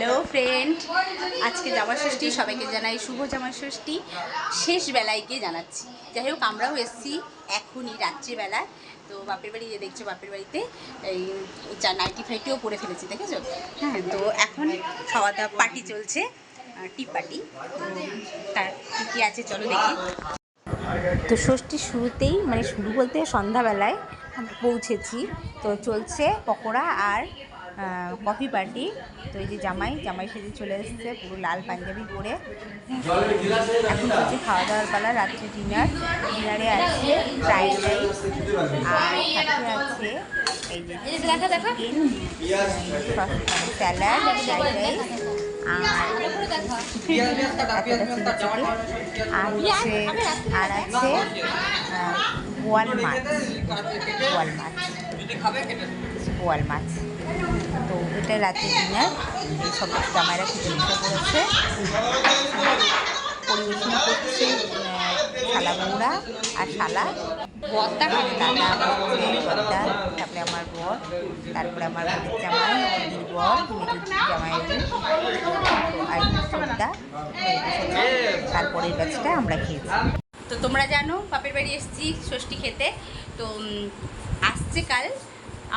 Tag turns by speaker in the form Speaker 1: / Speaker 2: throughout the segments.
Speaker 1: Hello friend, আজকে জামাই ষষ্ঠী। সবাইকে জানাই শুভ জামাই ষষ্ঠী। শেষ বেলায় গিয়ে জানাচ্ছি। যাই হোক, আমরাও এসেছি এখনই রাত্রিবেলায়। তো বাপের বাড়ি যে দেখছো, বাপের বাড়িতে এই নাইটি ফাইটিও পরে ফেলেছি, দেখেছো? হ্যাঁ, তো এখন খাওয়া দাওয়া পার্টি চলছে, টি পার্টি। তো তার কী কী আছে চলো দেখি। তো ষষ্ঠীর শুরুতেই, মানে শুরু বলতে সন্ধ্যাবেলায় আমরা পৌঁছেছি। তো চলছে পকোড়া আর কফি পার্টি। তো এই যে জামাই সেজে চলে এসেছে পুরো লাল পাঞ্জাবি পরে। এখন চলছে খাওয়া দাওয়ার পালা, রাত্রে ডিনারে আছে ফ্রাইড রাইস আর সাথে আছে এই যে চিকেন, স্যালাড, ফ্রাইড রাইস আর আছে বোয়াল মাছ। তো এটা রাতের ডিনার। সব জামাইরা খেতে বসে পড়েছে। পরিবেশন করছে শালা বৌরা আর শালা বর্দা, দাদা আমার বর্দা, তারপরে আমার বর, তারপরে আমার বোনের জামাই, দিদির বর, মেজুর জামাইয়ের আর সর্দা। তারপরের ব্যাচটা আমরা খেয়েছি। তো তোমরা জানো বাপের বাড়ি এসেছি ষষ্ঠী খেতে। তো আসছে কাল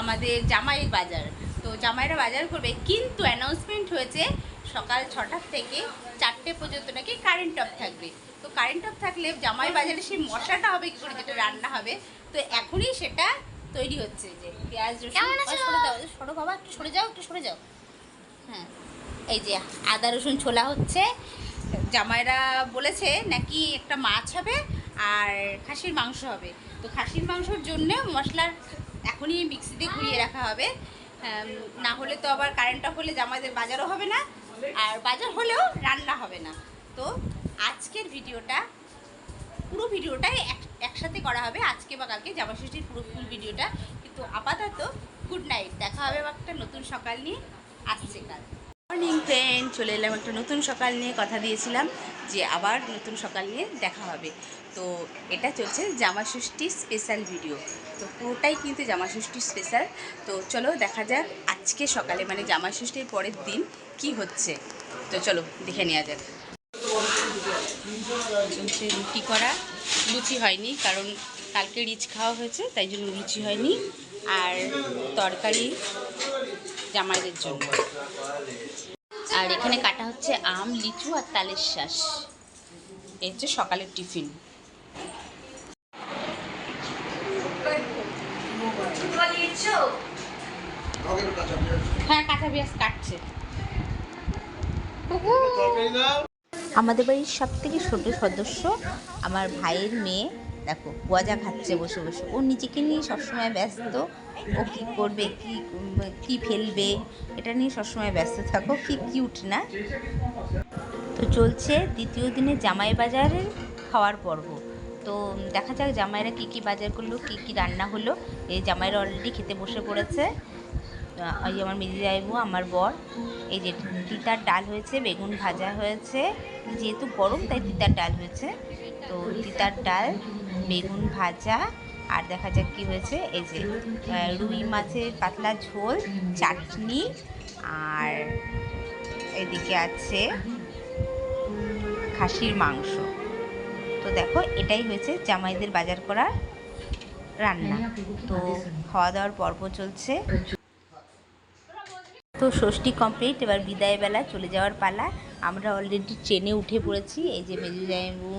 Speaker 1: আমাদের জামাইয়ের বাজার। তো জামাইরা বাজার করবে, কিন্তু অ্যানাউন্সমেন্ট হয়েছে সকাল 6টার থেকে 4টে পর্যন্ত নাকি কারেন্ট অফ থাকবে। তো কারেন্ট অফ থাকলে জামাই বাজারে সেই মশলাটা হবে কী করে, যেটা রান্না হবে। তো এখনই সেটা তৈরি হচ্ছে, যে পেঁয়াজ রসুন সরো বাবা, একটু সরে যাও। হ্যাঁ, এই যে আদা রসুন ছোলা হচ্ছে। জামাইরা বলেছে নাকি একটা মাছ হবে আর খাসির মাংস হবে। তো খাসির মাংসর জন্যে মশলার এখনই মিক্সিতে ঘুরিয়ে রাখা হবে, না হলে তো আবার কারেন্ট অফ হলে জামাইদের বাজারও হবে না, আর বাজার হলেও রান্না হবে না। তো আজকের পুরো ভিডিওটাই একসাথে করা হবে, আজকে বা কালকে জামাই ষষ্ঠীর পুরো ফুল ভিডিওটা। কিন্তু আপাতত গুড নাইট, দেখা হবে একটা নতুন সকাল নিয়ে। আসছে কাল। মর্নিং ফ্রেন্ড, চলে এলাম একটা নতুন সকাল নিয়ে। কথা দিয়েছিলাম যে আবার নতুন সকাল নিয়ে দেখা হবে। তো এটা চলছে জামাই ষষ্ঠীর স্পেশাল ভিডিও। তো পুরোটাই কিন্তু জামাই ষষ্ঠীর স্পেশাল। তো চলো দেখা যাক আজকে সকালে, মানে জামাই ষষ্ঠীর পরের দিন কি হচ্ছে। তো চলো দেখে নেওয়া যাক। চলছে রুটি করা, লুচি হয়নি কারণ কালকে রিচ খাওয়া হয়েছে, তাই জন্য লুচি হয়নি। আর তরকারি জামাইদের জন্য। আর এখানে কাটা হচ্ছে আম, লিচু আর তালের শ্বাস। এই হচ্ছে সকালের টিফিন। হ্যাঁ, কাঁচা পেঁয়াজ কাটছে। আমাদের বাড়ির সব থেকে ছোট সদস্য আমার ভাইয়ের মেয়ে। দেখো গোয়াজা খাচ্ছে বসে বসে। ও নিজেকে নিয়ে সবসময় ব্যস্ত। ও কী করবে, কি ফেলবে, এটা নিয়ে সবসময় ব্যস্ত থাকো। কি কিউট না? তো চলছে দ্বিতীয় দিনে জামাই বাজারের খাওয়ার পর্ব। তো দেখা যাক জামাইরা কী কী বাজার করলো, কী কী রান্না হলো। এই জামাইরা অলরেডি খেতে বসে পড়েছে। ওই আমার মেজি যাইবো, আমার বর। এই যে তিতার ডাল হয়েছে, বেগুন ভাজা হয়েছে, যেহেতু গরম তাই তিতার ডাল হয়েছে। তো তিতার ডাল, বেগুন ভাজা, আর দেখা যাক কী হয়েছে। এই যে রুই মাছের পাতলা ঝোল, চাটনি, আর এদিকে আছে খাসির মাংস। তো দেখো এটাই হয়েছে জামাইদের বাজার করার রান্না। তো খাওয়া দাওয়ার পর্ব চলছে। তো ষষ্ঠী কমপ্লিট, এবার বিদায়বেলা চলে যাওয়ার পালা। আমরা অলরেডি ট্রেনে উঠে পড়েছি। এই যে মেজু জামাইবু,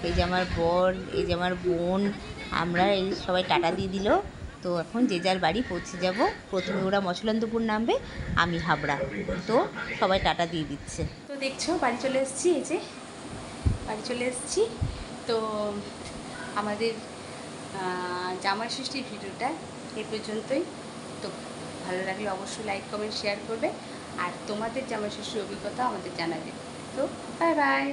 Speaker 1: এই যে আমার বর, এই যে আমার বোন, আমরা এই সবাই টাটা দিয়ে দিল। তো এখন যে যার বাড়ি পৌঁছে যাব। প্রথমে ওরা মছলন্দপুর নামবে, আমি হাবড়া। তো সবাই টাটা দিয়ে দিচ্ছে। তো দেখছো বাড়ি চলে এসেছি, এই যে বাড়ি চলে এসেছি। তো আমাদের জামাই ষষ্ঠীর ভিডিওটা এই পর্যন্তই। তো ভালো লাগলে অবশ্যই লাইক কমেন্ট শেয়ার করবে, আর তোমাদের জামাই ষষ্ঠীর অভিজ্ঞতা আমাদের জানাবে। তো বাই বাই।